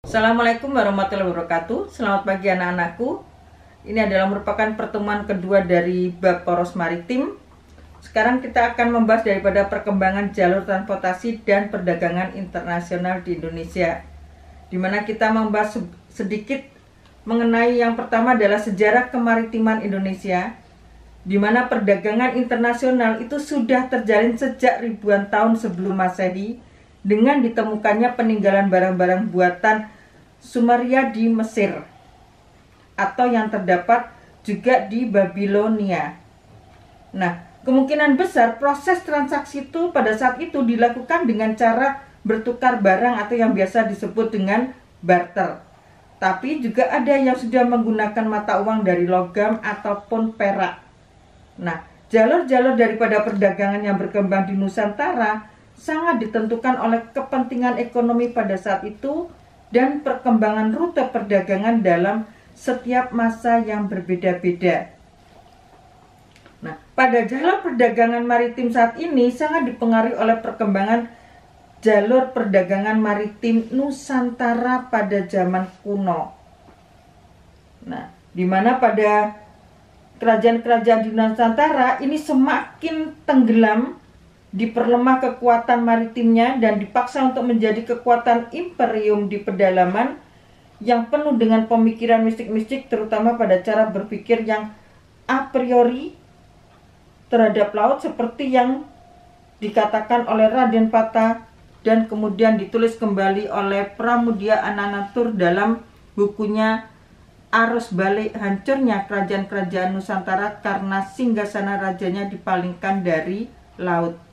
Assalamualaikum warahmatullahi wabarakatuh. Selamat pagi anak-anakku. Ini adalah merupakan pertemuan kedua dari bab poros maritim. Sekarang kita akan membahas daripada perkembangan jalur transportasi dan perdagangan internasional di Indonesia, di mana kita membahas sedikit mengenai yang pertama adalah sejarah kemaritiman Indonesia, di mana perdagangan internasional itu sudah terjalin sejak ribuan tahun sebelum Masehi dengan ditemukannya peninggalan barang-barang buatan Sumeria di Mesir atau yang terdapat juga di Babilonia. Nah, kemungkinan besar proses transaksi itu pada saat itu dilakukan dengan cara bertukar barang atau yang biasa disebut dengan barter. Tapi juga ada yang sudah menggunakan mata uang dari logam ataupun perak. Nah, jalur-jalur daripada perdagangan yang berkembang di Nusantara sangat ditentukan oleh kepentingan ekonomi pada saat itu dan perkembangan rute perdagangan dalam setiap masa yang berbeda-beda. Nah, pada jalur perdagangan maritim saat ini sangat dipengaruhi oleh perkembangan jalur perdagangan maritim Nusantara pada zaman kuno. Nah, di mana pada kerajaan-kerajaan di Nusantara ini semakin tenggelam, diperlemah kekuatan maritimnya dan dipaksa untuk menjadi kekuatan imperium di pedalaman yang penuh dengan pemikiran mistik-mistik, terutama pada cara berpikir yang a priori terhadap laut seperti yang dikatakan oleh Raden Pata dan kemudian ditulis kembali oleh Pramudia Anantatur dalam bukunya Arus Balik Hancurnya Kerajaan-Kerajaan Nusantara karena singgasana rajanya dipalingkan dari laut.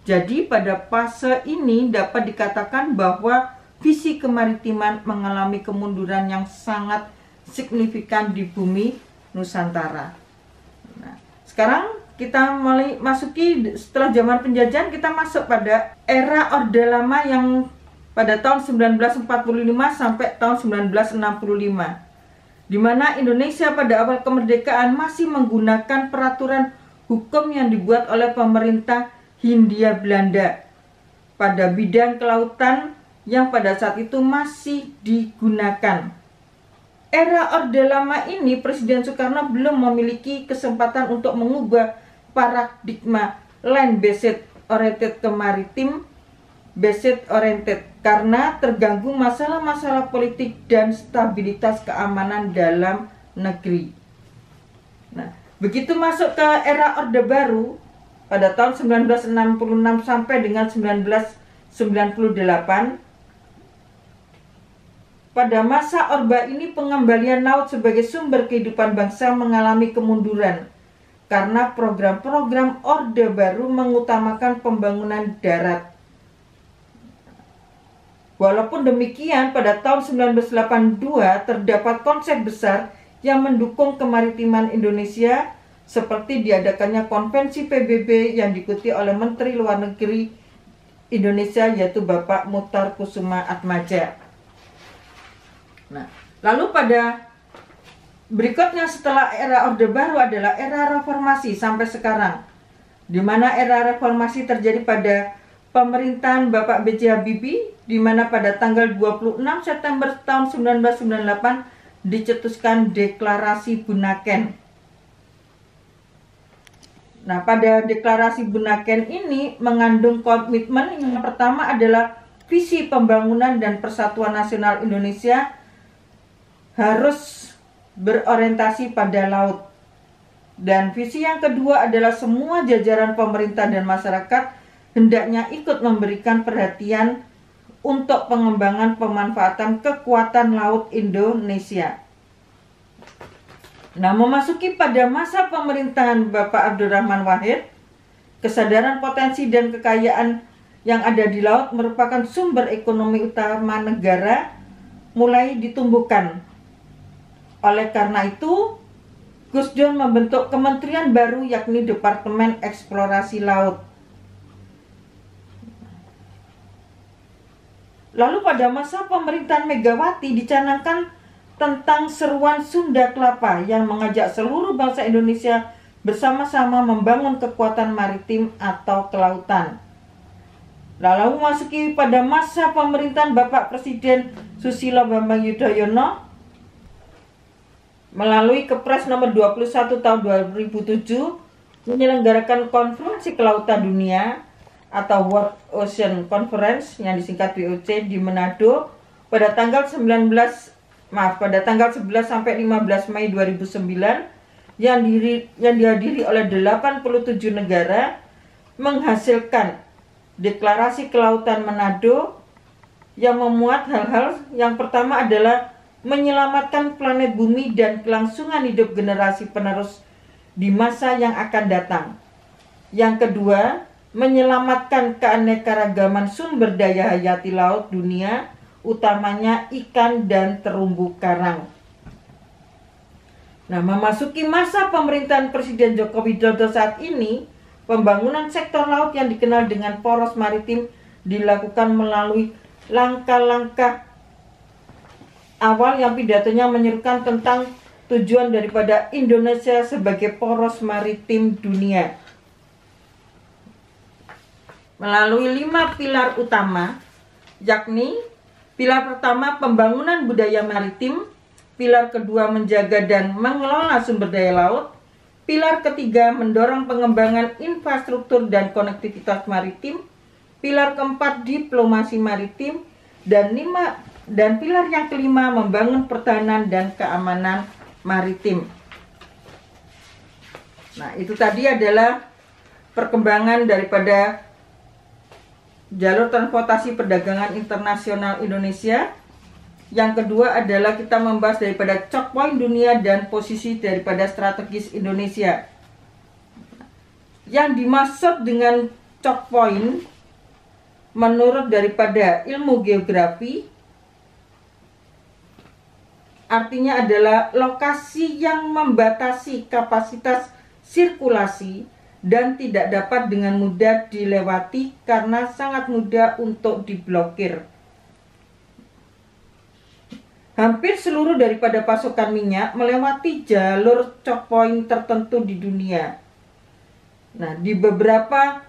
Jadi pada fase ini dapat dikatakan bahwa visi kemaritiman mengalami kemunduran yang sangat signifikan di bumi Nusantara. Nah, sekarang kita mulai masuki setelah zaman penjajahan, kita masuk pada era Orde Lama yang pada tahun 1945 sampai tahun 1965. Di mana Indonesia pada awal kemerdekaan masih menggunakan peraturan hukum yang dibuat oleh pemerintah Hindia Belanda pada bidang kelautan yang pada saat itu masih digunakan. Era Orde Lama ini Presiden Soekarno belum memiliki kesempatan untuk mengubah paradigma land based oriented ke maritim based oriented karena terganggu masalah-masalah politik dan stabilitas keamanan dalam negeri. Nah, begitu masuk ke era Orde Baru pada tahun 1966 sampai dengan 1998, pada masa Orba ini pengembalian laut sebagai sumber kehidupan bangsa mengalami kemunduran karena program-program Orde Baru mengutamakan pembangunan darat. Walaupun demikian, pada tahun 1982 terdapat konsep besar yang mendukung kemaritiman Indonesia seperti diadakannya konvensi PBB yang diikuti oleh Menteri Luar Negeri Indonesia yaitu Bapak Muchtar Kusuma Atmaja. Nah, lalu pada berikutnya setelah era Orde Baru adalah era reformasi sampai sekarang, di mana era reformasi terjadi pada pemerintahan Bapak B.J. Habibie, di mana pada tanggal 26 September tahun 1998 dicetuskan Deklarasi Bunaken. Nah, pada Deklarasi Bunaken ini mengandung komitmen yang pertama adalah visi pembangunan dan persatuan nasional Indonesia harus berorientasi pada laut. Dan visi yang kedua adalah semua jajaran pemerintah dan masyarakat hendaknya ikut memberikan perhatian untuk pengembangan pemanfaatan kekuatan laut Indonesia. Nah, memasuki pada masa pemerintahan Bapak Abdurrahman Wahid, kesadaran potensi dan kekayaan yang ada di laut merupakan sumber ekonomi utama negara mulai ditumbuhkan. Oleh karena itu, Gus Dur membentuk kementerian baru yakni Departemen Eksplorasi Laut. Lalu pada masa pemerintahan Megawati dicanangkan tentang seruan Sunda Kelapa yang mengajak seluruh bangsa Indonesia bersama-sama membangun kekuatan maritim atau kelautan. Lalu memasuki pada masa pemerintahan Bapak Presiden Susilo Bambang Yudhoyono melalui Kepres nomor 21 tahun 2007 menyelenggarakan konferensi kelautan dunia atau World Ocean Conference yang disingkat WOC di Manado pada tanggal 11 sampai 15 Mei 2009 yang dihadiri oleh 87 negara, menghasilkan Deklarasi Kelautan Manado yang memuat hal-hal yang pertama adalah menyelamatkan planet bumi dan kelangsungan hidup generasi penerus di masa yang akan datang. Yang kedua, menyelamatkan keanekaragaman sumber daya hayati laut dunia, utamanya ikan dan terumbu karang. Nah, memasuki masa pemerintahan Presiden Joko Widodo saat ini, pembangunan sektor laut yang dikenal dengan poros maritim dilakukan melalui langkah-langkah awal yang pidatonya menyerukan tentang tujuan daripada Indonesia sebagai poros maritim dunia. Melalui 5 pilar utama, yakni pilar pertama pembangunan budaya maritim, pilar kedua menjaga dan mengelola sumber daya laut, pilar ketiga mendorong pengembangan infrastruktur dan konektivitas maritim, pilar keempat diplomasi maritim, dan pilar yang kelima membangun pertahanan dan keamanan maritim. Nah, itu tadi adalah perkembangan daripada jalur transportasi perdagangan internasional Indonesia. Yang kedua adalah kita membahas daripada choke point dunia dan posisi daripada strategis Indonesia. Yang dimaksud dengan choke point menurut daripada ilmu geografi artinya adalah lokasi yang membatasi kapasitas sirkulasi dan tidak dapat dengan mudah dilewati karena sangat mudah untuk diblokir. Hampir seluruh daripada pasokan minyak melewati jalur choke point tertentu di dunia. Nah, di beberapa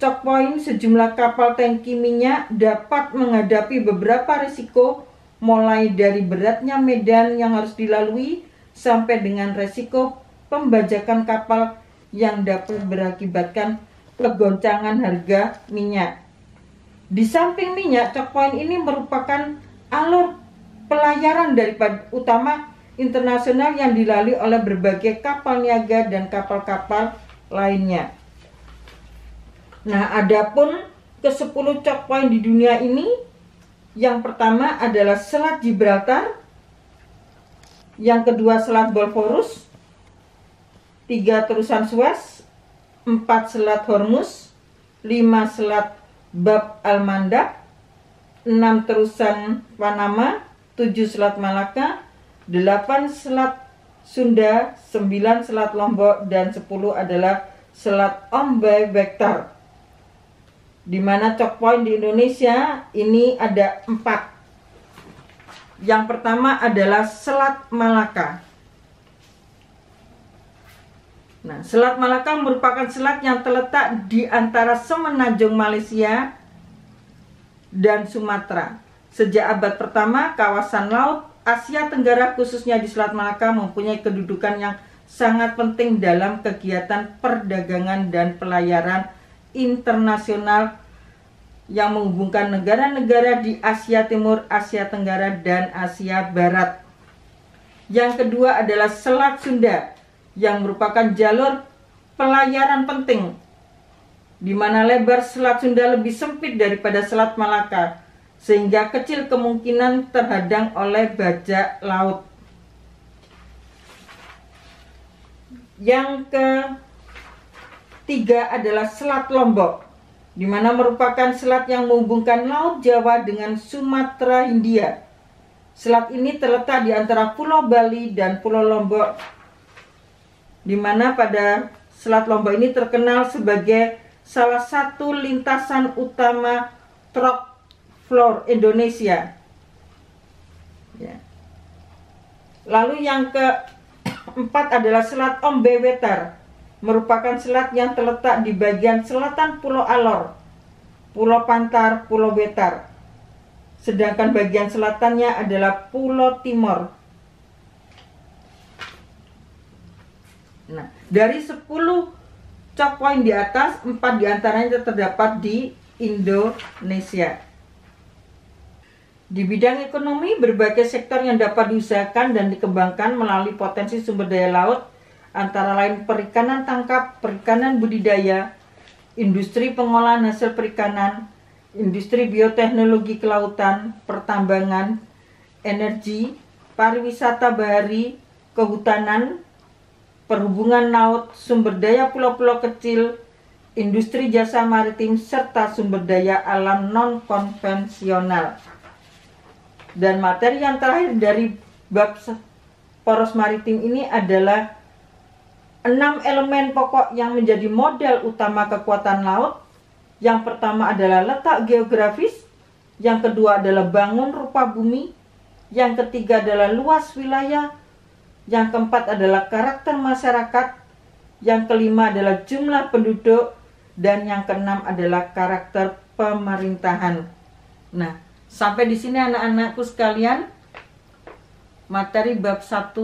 choke point sejumlah kapal tangki minyak dapat menghadapi beberapa risiko, mulai dari beratnya medan yang harus dilalui sampai dengan risiko pembajakan kapal yang dapat berakibatkan kegoncangan harga minyak. Di samping minyak, choke point ini merupakan alur pelayaran daripada utama internasional yang dilalui oleh berbagai kapal niaga dan kapal-kapal lainnya. Nah, adapun ke-10 choke point di dunia ini, yang pertama adalah Selat Gibraltar, yang kedua Selat Bosphorus, 3 terusan Suez, 4 Selat Hormuz, 5 Selat Bab al-Mandab, 6 terusan Panama, 7 Selat Malaka, 8 Selat Sunda, 9 Selat Lombok, dan 10 adalah Selat Ombai Vector. Di mana choke point di Indonesia ini ada 4. Yang pertama adalah Selat Malaka. Nah, Selat Malaka merupakan selat yang terletak di antara semenanjung Malaysia dan Sumatera. Sejak abad pertama, kawasan laut Asia Tenggara khususnya di Selat Malaka mempunyai kedudukan yang sangat penting dalam kegiatan perdagangan dan pelayaran internasional yang menghubungkan negara-negara di Asia Timur, Asia Tenggara, dan Asia Barat. Yang kedua adalah Selat Sunda yang merupakan jalur pelayaran penting, di mana lebar Selat Sunda lebih sempit daripada Selat Malaka, sehingga kecil kemungkinan terhadang oleh bajak laut. Yang ketiga adalah Selat Lombok, di mana merupakan selat yang menghubungkan Laut Jawa dengan Sumatera Hindia. Selat ini terletak di antara Pulau Bali dan Pulau Lombok, di mana pada Selat Lombok ini terkenal sebagai salah satu lintasan utama truk floor Indonesia. Ya. Lalu yang keempat adalah Selat Ombai Vector, merupakan selat yang terletak di bagian selatan Pulau Alor. Pulau Pantar, Pulau Betar. Sedangkan bagian selatannya adalah Pulau Timor. Nah, dari 10 choke point di atas, 4 diantaranya terdapat di Indonesia. Di bidang ekonomi, berbagai sektor yang dapat diusahakan dan dikembangkan melalui potensi sumber daya laut, antara lain perikanan tangkap, perikanan budidaya, industri pengolahan hasil perikanan, industri bioteknologi kelautan, pertambangan, energi, pariwisata bahari, kehutanan, perhubungan laut, sumber daya pulau-pulau kecil, industri jasa maritim, serta sumber daya alam non-konvensional. Dan materi yang terakhir dari bab poros maritim ini adalah 6 elemen pokok yang menjadi modal utama kekuatan laut. Yang pertama adalah letak geografis, yang kedua adalah bangun rupa bumi, yang ketiga adalah luas wilayah, yang keempat adalah karakter masyarakat, yang kelima adalah jumlah penduduk, dan yang keenam adalah karakter pemerintahan. Nah, sampai di sini anak-anakku sekalian, materi bab 1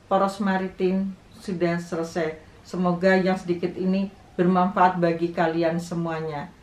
poros maritim sudah selesai. Semoga yang sedikit ini bermanfaat bagi kalian semuanya.